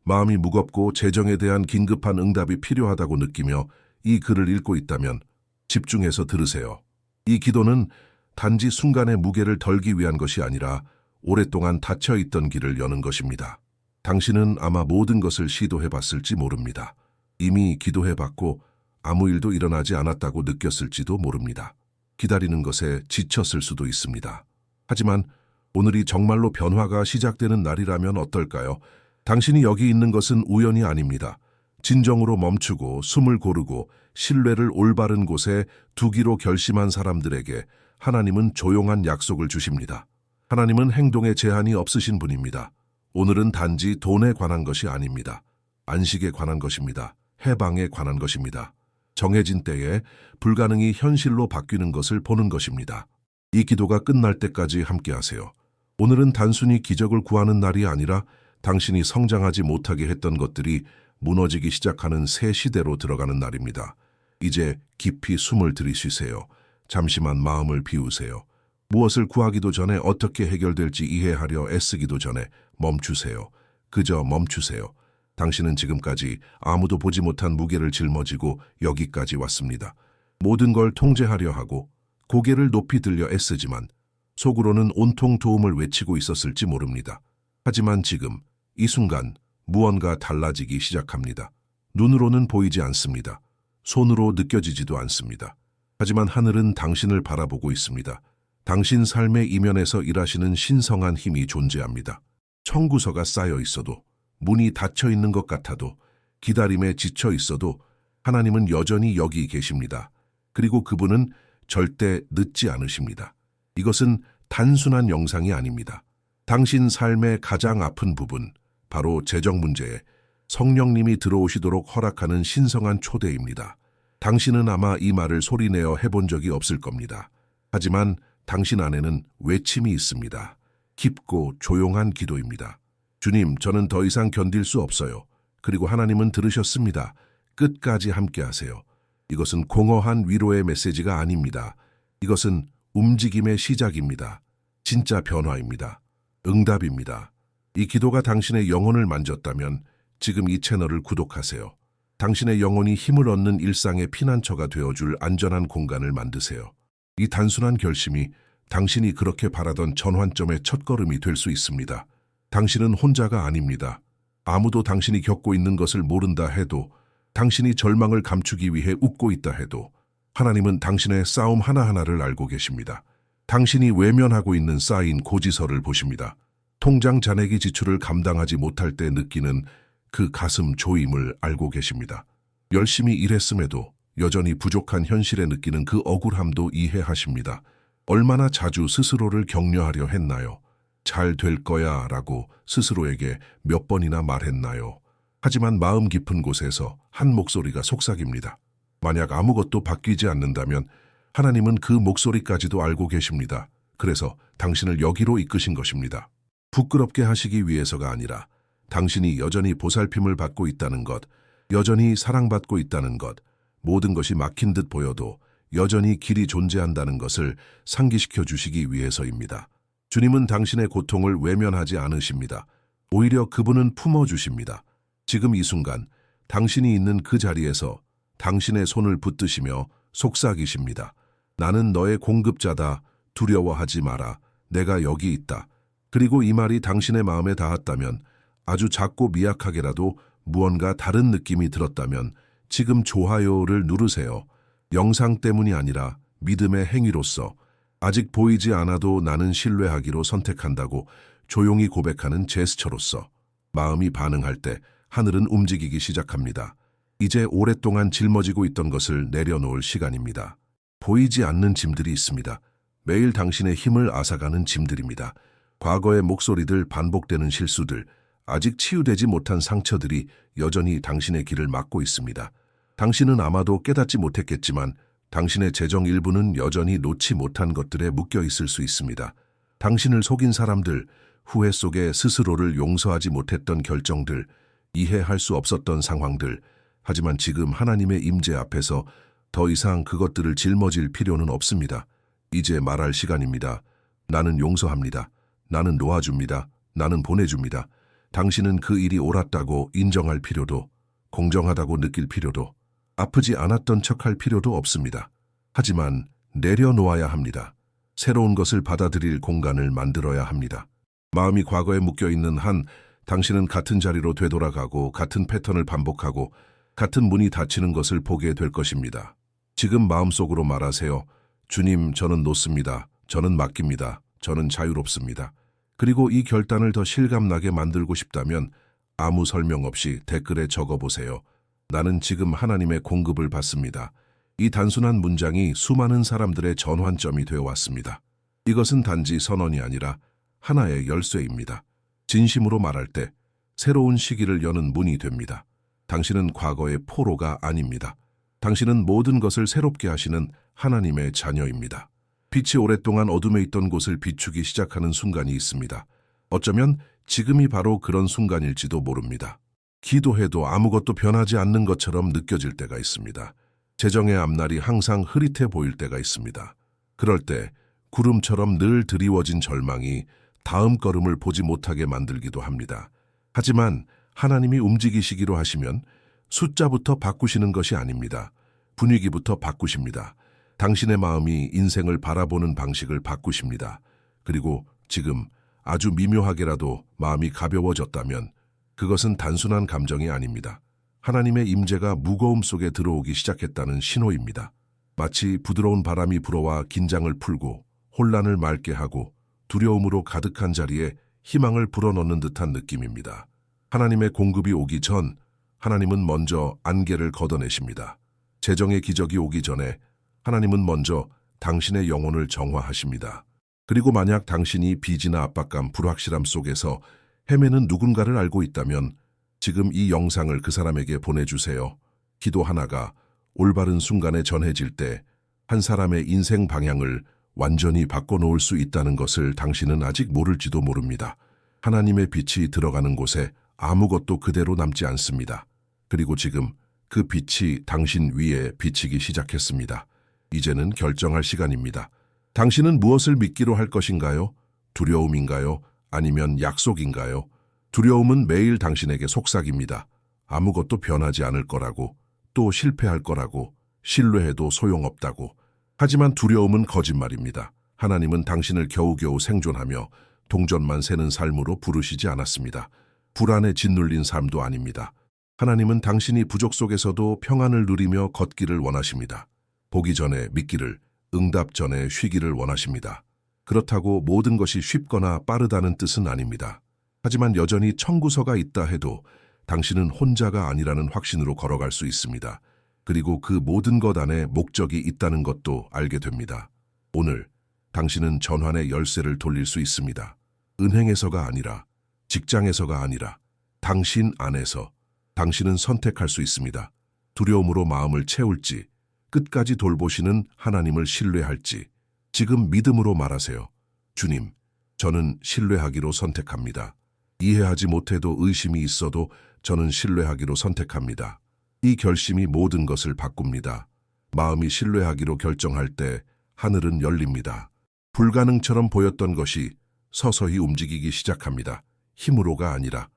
마음이 무겁고 재정에 대한 긴급한 응답이 필요하다고 느끼며 이 글을 읽고 있다면 집중해서 들으세요. 이 기도는 단지 순간의 무게를 덜기 위한 것이 아니라 오랫동안 닫혀있던 길을 여는 것입니다. 당신은 아마 모든 것을 시도해봤을지 모릅니다. 이미 기도해봤고 아무 일도 일어나지 않았다고 느꼈을지도 모릅니다. 기다리는 것에 지쳤을 수도 있습니다. 하지만 오늘이 정말로 변화가 시작되는 날이라면 어떨까요? 당신이 여기 있는 것은 우연이 아닙니다. 진정으로 멈추고 숨을 고르고 신뢰를 올바른 곳에 두기로 결심한 사람들에게 하나님은 조용한 약속을 주십니다. 하나님은 행동에 제한이 없으신 분입니다. 오늘은 단지 돈에 관한 것이 아닙니다. 안식에 관한 것입니다. 해방에 관한 것입니다. 정해진 때에 불가능이 현실로 바뀌는 것을 보는 것입니다. 이 기도가 끝날 때까지 함께하세요. 오늘은 단순히 기적을 구하는 날이 아니라 당신이 성장하지 못하게 했던 것들이 무너지기 시작하는 새 시대로 들어가는 날입니다. 이제 깊이 숨을 들이쉬세요. 잠시만 마음을 비우세요. 무엇을 구하기도 전에 어떻게 해결될지 이해하려 애쓰기도 전에 멈추세요. 그저 멈추세요. 당신은 지금까지 아무도 보지 못한 무게를 짊어지고 여기까지 왔습니다. 모든 걸 통제하려 하고 고개를 높이 들려 애쓰지만 속으로는 온통 도움을 외치고 있었을지 모릅니다. 하지만 지금 이 순간 무언가 달라지기 시작합니다. 눈으로는 보이지 않습니다. 손으로 느껴지지도 않습니다. 하지만 하늘은 당신을 바라보고 있습니다. 당신 삶의 이면에서 일하시는 신성한 힘이 존재합니다. 청구서가 쌓여 있어도, 문이 닫혀 있는 것 같아도, 기다림에 지쳐 있어도 하나님은 여전히 여기 계십니다. 그리고 그분은 절대 늦지 않으십니다. 이것은 단순한 영상이 아닙니다. 당신 삶의 가장 아픈 부분, 바로 재정 문제에 성령님이 들어오시도록 허락하는 신성한 초대입니다. 당신은 아마 이 말을 소리내어 해본 적이 없을 겁니다. 하지만 당신 안에는 외침이 있습니다. 깊고 조용한 기도입니다. 주님, 저는 더 이상 견딜 수 없어요. 그리고 하나님은 들으셨습니다. 끝까지 함께하세요. 이것은 공허한 위로의 메시지가 아닙니다. 이것은 움직임의 시작입니다. 진짜 변화입니다. 응답입니다. 이 기도가 당신의 영혼을 만졌다면 지금 이 채널을 구독하세요. 당신의 영혼이 힘을 얻는 일상의 피난처가 되어줄 안전한 공간을 만드세요. 이 단순한 결심이 당신이 그렇게 바라던 전환점의 첫걸음이 될 수 있습니다. 당신은 혼자가 아닙니다. 아무도 당신이 겪고 있는 것을 모른다 해도, 당신이 절망을 감추기 위해 웃고 있다 해도 하나님은 당신의 싸움 하나하나를 알고 계십니다. 당신이 외면하고 있는 쌓인 고지서를 보십니다. 통장 잔액이 지출을 감당하지 못할 때 느끼는 그 가슴 조임을 알고 계십니다. 열심히 일했음에도 여전히 부족한 현실에 느끼는 그 억울함도 이해하십니다. 얼마나 자주 스스로를 격려하려 했나요? 잘 될 거야 라고 스스로에게 몇 번이나 말했나요? 하지만 마음 깊은 곳에서 한 목소리가 속삭입니다. 만약 아무것도 바뀌지 않는다면 하나님은 그 목소리까지도 알고 계십니다. 그래서 당신을 여기로 이끄신 것입니다. 부끄럽게 하시기 위해서가 아니라 당신이 여전히 보살핌을 받고 있다는 것, 여전히 사랑받고 있다는 것, 모든 것이 막힌 듯 보여도 여전히 길이 존재한다는 것을 상기시켜 주시기 위해서입니다. 주님은 당신의 고통을 외면하지 않으십니다. 오히려 그분은 품어주십니다. 지금 이 순간 당신이 있는 그 자리에서 당신의 손을 붙드시며 속삭이십니다. 나는 너의 공급자다. 두려워하지 마라. 내가 여기 있다. 그리고 이 말이 당신의 마음에 닿았다면, 아주 작고 미약하게라도 무언가 다른 느낌이 들었다면 지금 좋아요를 누르세요. 영상 때문이 아니라 믿음의 행위로서 아직 보이지 않아도 나는 신뢰하기로 선택한다고 조용히 고백하는 제스처로서 마음이 반응할 때 하늘은 움직이기 시작합니다. 이제 오랫동안 짊어지고 있던 것을 내려놓을 시간입니다. 보이지 않는 짐들이 있습니다. 매일 당신의 힘을 앗아가는 짐들입니다. 과거의 목소리들, 반복되는 실수들, 아직 치유되지 못한 상처들이 여전히 당신의 길을 막고 있습니다. 당신은 아마도 깨닫지 못했겠지만 당신의 재정 일부는 여전히 놓지 못한 것들에 묶여 있을 수 있습니다. 당신을 속인 사람들, 후회 속에 스스로를 용서하지 못했던 결정들, 이해할 수 없었던 상황들, 하지만 지금 하나님의 임재 앞에서 더 이상 그것들을 짊어질 필요는 없습니다. 이제 말할 시간입니다. 나는 용서합니다. 나는 놓아줍니다. 나는 보내줍니다. 당신은 그 일이 옳았다고 인정할 필요도, 공정하다고 느낄 필요도, 아프지 않았던 척할 필요도 없습니다. 하지만 내려놓아야 합니다. 새로운 것을 받아들일 공간을 만들어야 합니다. 마음이 과거에 묶여있는 한 당신은 같은 자리로 되돌아가고 같은 패턴을 반복하고 같은 문이 닫히는 것을 보게 될 것입니다. 지금 마음속으로 말하세요. 주님, 저는 놓습니다. 저는 맡깁니다. 저는 자유롭습니다. 그리고 이 결단을 더 실감나게 만들고 싶다면 아무 설명 없이 댓글에 적어보세요. 나는 지금 하나님의 공급을 받습니다. 이 단순한 문장이 수많은 사람들의 전환점이 되어 왔습니다. 이것은 단지 선언이 아니라 하나의 열쇠입니다. 진심으로 말할 때 새로운 시기를 여는 문이 됩니다. 당신은 과거의 포로가 아닙니다. 당신은 모든 것을 새롭게 하시는 하나님의 자녀입니다. 빛이 오랫동안 어둠에 있던 곳을 비추기 시작하는 순간이 있습니다. 어쩌면 지금이 바로 그런 순간일지도 모릅니다. 기도해도 아무것도 변하지 않는 것처럼 느껴질 때가 있습니다. 재정의 앞날이 항상 흐릿해 보일 때가 있습니다. 그럴 때 구름처럼 늘 드리워진 절망이 다음 걸음을 보지 못하게 만들기도 합니다. 하지만 하나님이 움직이시기로 하시면 숫자부터 바꾸시는 것이 아닙니다. 분위기부터 바꾸십니다. 당신의 마음이 인생을 바라보는 방식을 바꾸십니다. 그리고 지금 아주 미묘하게라도 마음이 가벼워졌다면 그것은 단순한 감정이 아닙니다. 하나님의 임재가 무거움 속에 들어오기 시작했다는 신호입니다. 마치 부드러운 바람이 불어와 긴장을 풀고 혼란을 맑게 하고 두려움으로 가득한 자리에 희망을 불어넣는 듯한 느낌입니다. 하나님의 공급이 오기 전 하나님은 먼저 안개를 걷어내십니다. 재정의 기적이 오기 전에 하나님은 먼저 당신의 영혼을 정화하십니다. 그리고 만약 당신이 빚이나 압박감, 불확실함 속에서 헤매는 누군가를 알고 있다면 지금 이 영상을 그 사람에게 보내주세요. 기도 하나가 올바른 순간에 전해질 때 한 사람의 인생 방향을 완전히 바꿔놓을 수 있다는 것을 당신은 아직 모를지도 모릅니다. 하나님의 빛이 들어가는 곳에 아무것도 그대로 남지 않습니다. 그리고 지금 그 빛이 당신 위에 비치기 시작했습니다. 이제는 결정할 시간입니다. 당신은 무엇을 믿기로 할 것인가요? 두려움인가요? 아니면 약속인가요? 두려움은 매일 당신에게 속삭입니다. 아무것도 변하지 않을 거라고, 또 실패할 거라고, 신뢰해도 소용없다고. 하지만 두려움은 거짓말입니다. 하나님은 당신을 겨우겨우 생존하며 동전만 세는 삶으로 부르시지 않았습니다. 불안에 짓눌린 삶도 아닙니다. 하나님은 당신이 부족 속에서도 평안을 누리며 걷기를 원하십니다. 보기 전에 믿기를, 응답 전에 쉬기를 원하십니다. 그렇다고 모든 것이 쉽거나 빠르다는 뜻은 아닙니다. 하지만 여전히 청구서가 있다 해도 당신은 혼자가 아니라는 확신으로 걸어갈 수 있습니다. 그리고 그 모든 것 안에 목적이 있다는 것도 알게 됩니다. 오늘 당신은 전환의 열쇠를 돌릴 수 있습니다. 은행에서가 아니라, 직장에서가 아니라 당신 안에서 당신은 선택할 수 있습니다. 두려움으로 마음을 채울지, 끝까지 돌보시는 하나님을 신뢰할지, 지금 믿음으로 말하세요. 주님, 저는 신뢰하기로 선택합니다. 이해하지 못해도 의심이 있어도 저는 신뢰하기로 선택합니다. 이 결심이 모든 것을 바꿉니다. 마음이 신뢰하기로 결정할 때 하늘은 열립니다. 불가능처럼 보였던 것이 서서히 움직이기 시작합니다. 힘으로가 아니라,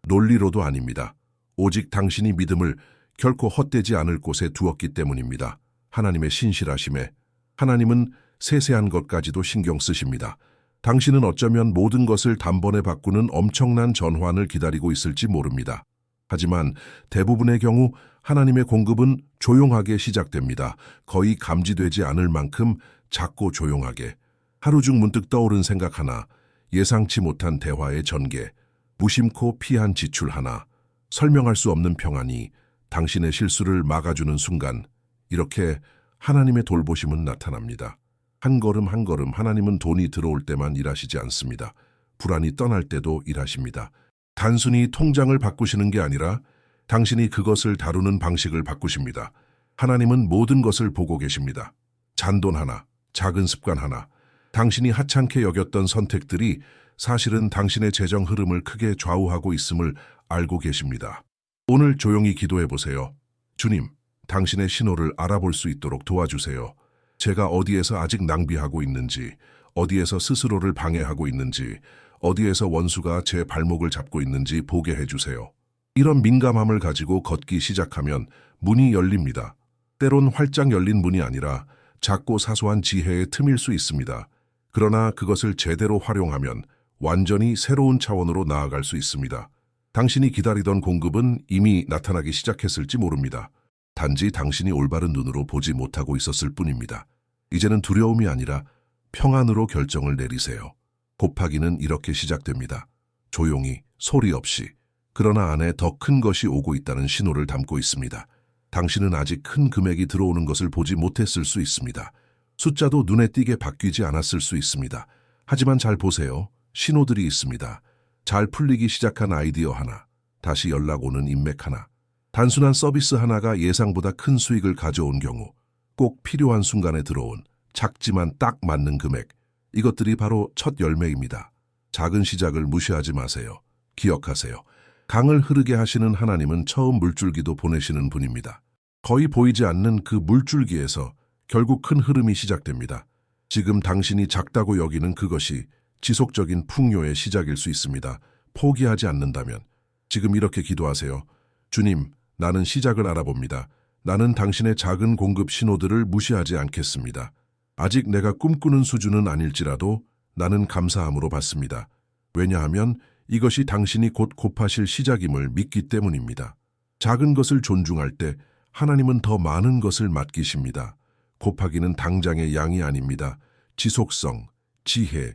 논리로도 아닙니다. 오직 당신이 믿음을 결코 헛되지 않을 곳에 두었기 때문입니다. 하나님의 신실하심에 하나님은 세세한 것까지도 신경 쓰십니다. 당신은 어쩌면 모든 것을 단번에 바꾸는 엄청난 전환을 기다리고 있을지 모릅니다. 하지만 대부분의 경우 하나님의 공급은 조용하게 시작됩니다. 거의 감지되지 않을 만큼 작고 조용하게. 하루 중 문득 떠오른 생각 하나, 예상치 못한 대화의 전개, 무심코 피한 지출 하나, 설명할 수 없는 평안이 당신의 실수를 막아주는 순간, 이렇게 하나님의 돌보심은 나타납니다. 한 걸음 한 걸음 하나님은 돈이 들어올 때만 일하시지 않습니다. 불안이 떠날 때도 일하십니다. 단순히 통장을 바꾸시는 게 아니라 당신이 그것을 다루는 방식을 바꾸십니다. 하나님은 모든 것을 보고 계십니다. 잔돈 하나, 작은 습관 하나, 당신이 하찮게 여겼던 선택들이 사실은 당신의 재정 흐름을 크게 좌우하고 있음을 알고 계십니다. 오늘 조용히 기도해 보세요. 주님, 당신의 신호를 알아볼 수 있도록 도와주세요. 제가 어디에서 아직 낭비하고 있는지, 어디에서 스스로를 방해하고 있는지, 어디에서 원수가 제 발목을 잡고 있는지 보게 해주세요. 이런 민감함을 가지고 걷기 시작하면 문이 열립니다. 때론 활짝 열린 문이 아니라 작고 사소한 지혜의 틈일 수 있습니다. 그러나 그것을 제대로 활용하면 완전히 새로운 차원으로 나아갈 수 있습니다. 당신이 기다리던 공급은 이미 나타나기 시작했을지 모릅니다. 단지 당신이 올바른 눈으로 보지 못하고 있었을 뿐입니다. 이제는 두려움이 아니라 평안으로 결정을 내리세요. 곱하기는 이렇게 시작됩니다. 조용히, 소리 없이. 그러나 안에 더 큰 것이 오고 있다는 신호를 담고 있습니다. 당신은 아직 큰 금액이 들어오는 것을 보지 못했을 수 있습니다. 숫자도 눈에 띄게 바뀌지 않았을 수 있습니다. 하지만 잘 보세요. 신호들이 있습니다. 잘 풀리기 시작한 아이디어 하나, 다시 연락 오는 인맥 하나, 단순한 서비스 하나가 예상보다 큰 수익을 가져온 경우, 꼭 필요한 순간에 들어온 작지만 딱 맞는 금액, 이것들이 바로 첫 열매입니다. 작은 시작을 무시하지 마세요. 기억하세요. 강을 흐르게 하시는 하나님은 처음 물줄기도 보내시는 분입니다. 거의 보이지 않는 그 물줄기에서 결국 큰 흐름이 시작됩니다. 지금 당신이 작다고 여기는 그것이 지속적인 풍요의 시작일 수 있습니다. 포기하지 않는다면 지금 이렇게 기도하세요. 주님, 나는 시작을 알아봅니다. 나는 당신의 작은 공급 신호들을 무시하지 않겠습니다. 아직 내가 꿈꾸는 수준은 아닐지라도 나는 감사함으로 받습니다. 왜냐하면 이것이 당신이 곧 곱하실 시작임을 믿기 때문입니다. 작은 것을 존중할 때 하나님은 더 많은 것을 맡기십니다. 곱하기는 당장의 양이 아닙니다. 지속성, 지혜,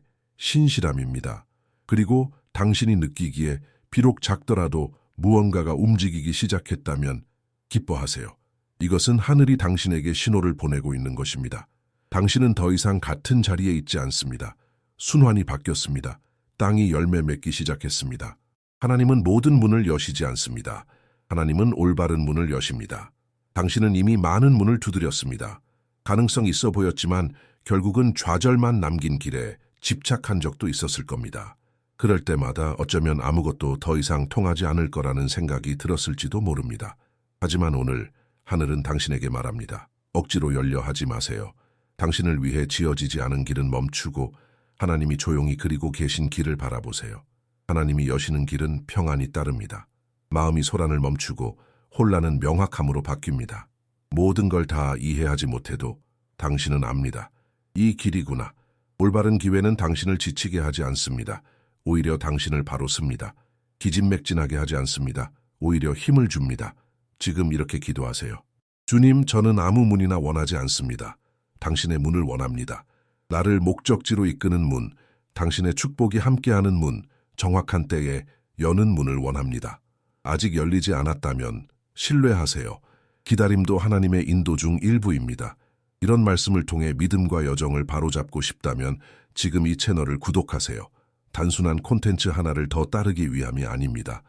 신실함입니다. 그리고 당신이 느끼기에 비록 작더라도 무언가가 움직이기 시작했다면 기뻐하세요. 이것은 하늘이 당신에게 신호를 보내고 있는 것입니다. 당신은 더 이상 같은 자리에 있지 않습니다. 순환이 바뀌었습니다. 땅이 열매 맺기 시작했습니다. 하나님은 모든 문을 여시지 않습니다. 하나님은 올바른 문을 여십니다. 당신은 이미 많은 문을 두드렸습니다. 가능성 있어 보였지만 결국은 좌절만 남긴 길에 집착한 적도 있었을 겁니다. 그럴 때마다 어쩌면 아무것도 더 이상 통하지 않을 거라는 생각이 들었을지도 모릅니다. 하지만 오늘 하늘은 당신에게 말합니다. 억지로 열려 하지 마세요. 당신을 위해 지어지지 않은 길은 멈추고 하나님이 조용히 그리고 계신 길을 바라보세요. 하나님이 여시는 길은 평안이 따릅니다. 마음이 소란을 멈추고 혼란은 명확함으로 바뀝니다. 모든 걸 다 이해하지 못해도 당신은 압니다. 이 길이구나. 올바른 기회는 당신을 지치게 하지 않습니다. 오히려 당신을 바로 씁니다. 기진맥진하게 하지 않습니다. 오히려 힘을 줍니다. 지금 이렇게 기도하세요. 주님, 저는 아무 문이나 원하지 않습니다. 당신의 문을 원합니다. 나를 목적지로 이끄는 문, 당신의 축복이 함께하는 문, 정확한 때에 여는 문을 원합니다. 아직 열리지 않았다면 신뢰하세요. 기다림도 하나님의 인도 중 일부입니다. 이런 말씀을 통해 믿음과 여정을 바로잡고 싶다면 지금 이 채널을 구독하세요. 단순한 콘텐츠 하나를 더 따르기 위함이 아닙니다.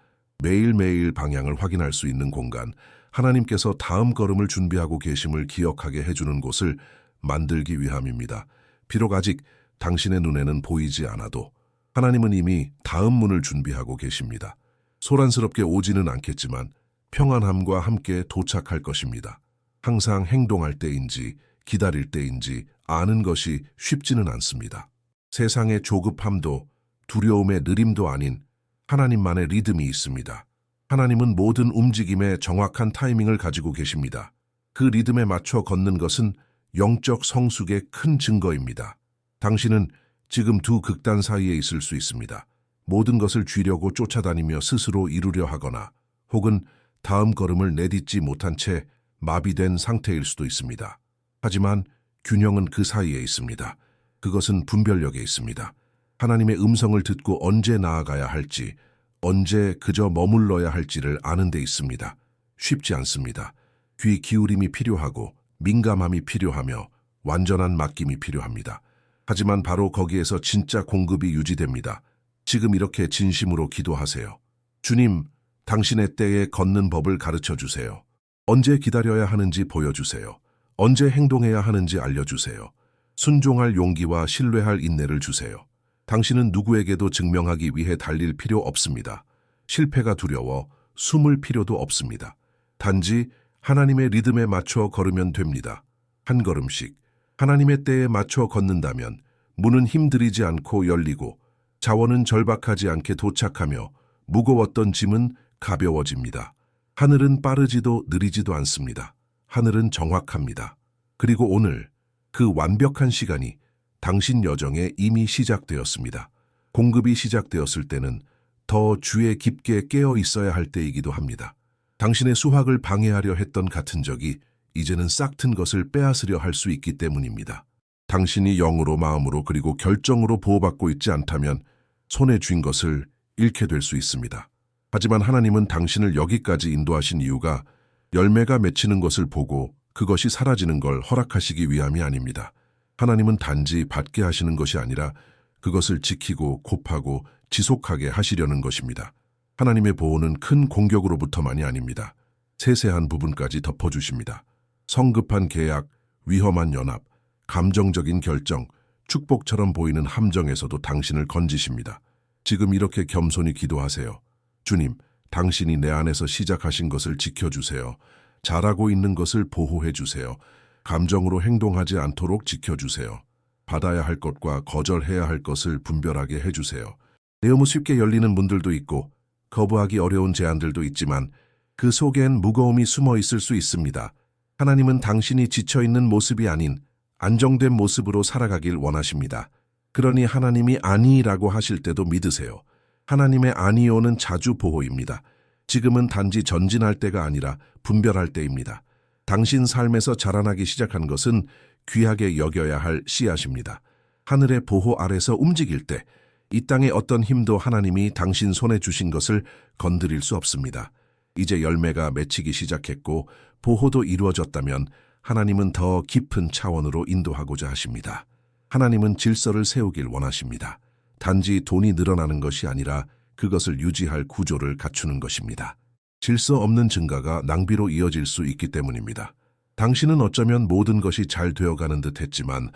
매일매일 방향을 확인할 수 있는 공간, 하나님께서 다음 걸음을 준비하고 계심을 기억하게 해주는 곳을 만들기 위함입니다. 비록 아직 당신의 눈에는 보이지 않아도 하나님은 이미 다음 문을 준비하고 계십니다. 소란스럽게 오지는 않겠지만 평안함과 함께 도착할 것입니다. 항상 행동할 때인지 기다릴 때인지 아는 것이 쉽지는 않습니다. 세상의 조급함도 두려움의 느림도 아닌 하나님만의 리듬이 있습니다. 하나님은 모든 움직임에 정확한 타이밍을 가지고 계십니다. 그 리듬에 맞춰 걷는 것은 영적 성숙의 큰 증거입니다. 당신은 지금 두 극단 사이에 있을 수 있습니다. 모든 것을 쥐려고 쫓아다니며 스스로 이루려 하거나 혹은 다음 걸음을 내딛지 못한 채 마비된 상태일 수도 있습니다. 하지만 균형은 그 사이에 있습니다. 그것은 분별력에 있습니다. 하나님의 음성을 듣고 언제 나아가야 할지, 언제 그저 머물러야 할지를 아는 데 있습니다. 쉽지 않습니다. 귀 기울임이 필요하고 민감함이 필요하며 완전한 맡김이 필요합니다. 하지만 바로 거기에서 진짜 공급이 유지됩니다. 지금 이렇게 진심으로 기도하세요. 주님, 당신의 때에 걷는 법을 가르쳐 주세요. 언제 기다려야 하는지 보여주세요. 언제 행동해야 하는지 알려주세요. 순종할 용기와 신뢰할 인내를 주세요. 당신은 누구에게도 증명하기 위해 달릴 필요 없습니다. 실패가 두려워 숨을 필요도 없습니다. 단지 하나님의 리듬에 맞춰 걸으면 됩니다. 한 걸음씩 하나님의 때에 맞춰 걷는다면 문은 힘들이지 않고 열리고 자원은 절박하지 않게 도착하며 무거웠던 짐은 가벼워집니다. 하늘은 빠르지도 느리지도 않습니다. 하늘은 정확합니다. 그리고 오늘 그 완벽한 시간이 당신 여정에 이미 시작되었습니다. 공급이 시작되었을 때는 더 주에 깊게 깨어 있어야 할 때이기도 합니다. 당신의 수확을 방해하려 했던 같은 적이 이제는 싹튼 것을 빼앗으려 할 수 있기 때문입니다. 당신이 영으로 마음으로 그리고 결정으로 보호받고 있지 않다면 손에 쥔 것을 잃게 될 수 있습니다. 하지만 하나님은 당신을 여기까지 인도하신 이유가 열매가 맺히는 것을 보고 그것이 사라지는 걸 허락하시기 위함이 아닙니다. 하나님은 단지 받게 하시는 것이 아니라 그것을 지키고 곱하고 지속하게 하시려는 것입니다. 하나님의 보호는 큰 공격으로부터만이 아닙니다. 세세한 부분까지 덮어주십니다. 성급한 계약, 위험한 연합, 감정적인 결정, 축복처럼 보이는 함정에서도 당신을 건지십니다. 지금 이렇게 겸손히 기도하세요. 주님, 당신이 내 안에서 시작하신 것을 지켜주세요. 잘하고 있는 것을 보호해 주세요. 감정으로 행동하지 않도록 지켜주세요. 받아야 할 것과 거절해야 할 것을 분별하게 해주세요. 너무 쉽게 열리는 문들도 있고 거부하기 어려운 제안들도 있지만 그 속엔 무거움이 숨어 있을 수 있습니다. 하나님은 당신이 지쳐있는 모습이 아닌 안정된 모습으로 살아가길 원하십니다. 그러니 하나님이 아니라고 하실 때도 믿으세요. 하나님의 아니요는 자주 보호입니다. 지금은 단지 전진할 때가 아니라 분별할 때입니다. 당신 삶에서 자라나기 시작한 것은 귀하게 여겨야 할 씨앗입니다. 하늘의 보호 아래서 움직일 때 이 땅의 어떤 힘도 하나님이 당신 손에 주신 것을 건드릴 수 없습니다. 이제 열매가 맺히기 시작했고 보호도 이루어졌다면 하나님은 더 깊은 차원으로 인도하고자 하십니다. 하나님은 질서를 세우길 원하십니다. 단지 돈이 늘어나는 것이 아니라 그것을 유지할 구조를 갖추는 것입니다. 질서 없는 증가가 낭비로 이어질 수 있기 때문입니다. 당신은 어쩌면 모든 것이 잘 되어가는 듯 했지만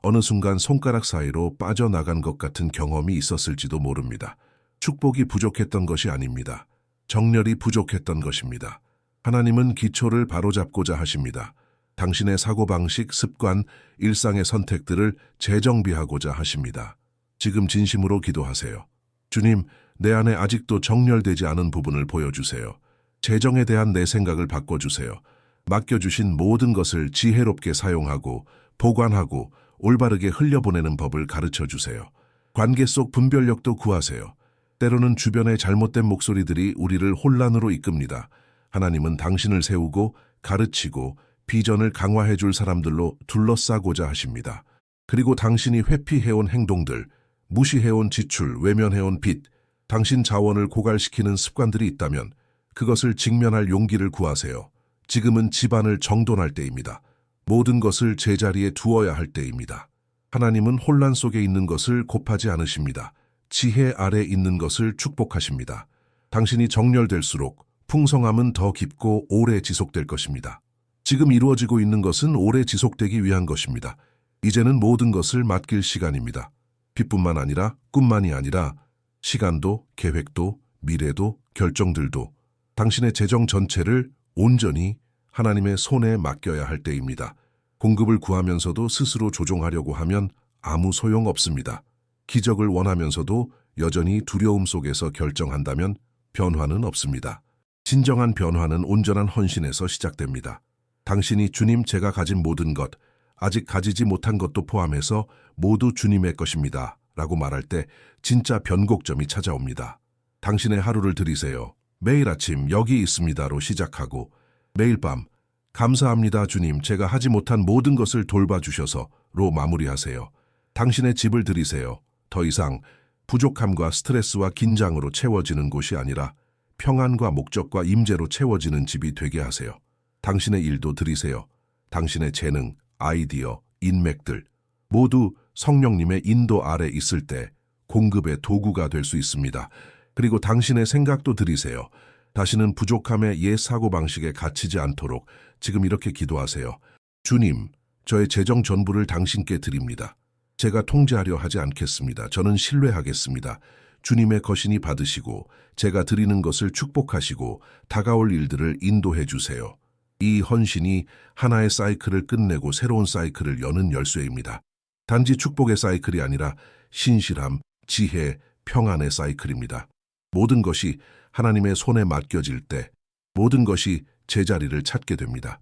어느 순간 손가락 사이로 빠져나간 것 같은 경험이 있었을지도 모릅니다. 축복이 부족했던 것이 아닙니다. 정렬이 부족했던 것입니다. 하나님은 기초를 바로잡고자 하십니다. 당신의 사고방식, 습관, 일상의 선택들을 재정비하고자 하십니다. 지금 진심으로 기도하세요. 주님, 내 안에 아직도 정렬되지 않은 부분을 보여주세요. 재정에 대한 내 생각을 바꿔주세요. 맡겨주신 모든 것을 지혜롭게 사용하고 보관하고 올바르게 흘려보내는 법을 가르쳐주세요. 관계 속 분별력도 구하세요. 때로는 주변의 잘못된 목소리들이 우리를 혼란으로 이끕니다. 하나님은 당신을 세우고 가르치고 비전을 강화해 줄 사람들로 둘러싸고자 하십니다. 그리고 당신이 회피해온 행동들, 무시해온 지출, 외면해온 빚, 당신 자원을 고갈시키는 습관들이 있다면 그것을 직면할 용기를 구하세요. 지금은 집안을 정돈할 때입니다. 모든 것을 제자리에 두어야 할 때입니다. 하나님은 혼란 속에 있는 것을 곱하지 않으십니다. 지혜 아래 있는 것을 축복하십니다. 당신이 정렬될수록 풍성함은 더 깊고 오래 지속될 것입니다. 지금 이루어지고 있는 것은 오래 지속되기 위한 것입니다. 이제는 모든 것을 맡길 시간입니다. 빚뿐만 아니라 꿈만이 아니라 시간도, 계획도, 미래도, 결정들도 당신의 재정 전체를 온전히 하나님의 손에 맡겨야 할 때입니다. 공급을 구하면서도 스스로 조종하려고 하면 아무 소용 없습니다. 기적을 원하면서도 여전히 두려움 속에서 결정한다면 변화는 없습니다. 진정한 변화는 온전한 헌신에서 시작됩니다. 당신이 주님 제가 가진 모든 것, 아직 가지지 못한 것도 포함해서 모두 주님의 것입니다. 라고 말할 때 진짜 변곡점이 찾아옵니다. 당신의 하루를 들이세요. 매일 아침 여기 있습니다로 시작하고 매일 밤 감사합니다 주님 제가 하지 못한 모든 것을 돌봐주셔서로 마무리하세요. 당신의 집을 들이세요. 더 이상 부족함과 스트레스와 긴장으로 채워지는 곳이 아니라 평안과 목적과 임재로 채워지는 집이 되게 하세요. 당신의 일도 들이세요. 당신의 재능, 아이디어, 인맥들 모두 성령님의 인도 아래 있을 때 공급의 도구가 될 수 있습니다. 그리고 당신의 생각도 들이세요. 다시는 부족함의 옛 사고방식에 갇히지 않도록 지금 이렇게 기도하세요. 주님, 저의 재정 전부를 당신께 드립니다. 제가 통제하려 하지 않겠습니다. 저는 신뢰하겠습니다. 주님의 거신이 받으시고 제가 드리는 것을 축복하시고 다가올 일들을 인도해 주세요. 이 헌신이 하나의 사이클을 끝내고 새로운 사이클을 여는 열쇠입니다. 단지 축복의 사이클이 아니라 신실함, 지혜, 평안의 사이클입니다. 모든 것이 하나님의 손에 맡겨질 때 모든 것이 제자리를 찾게 됩니다.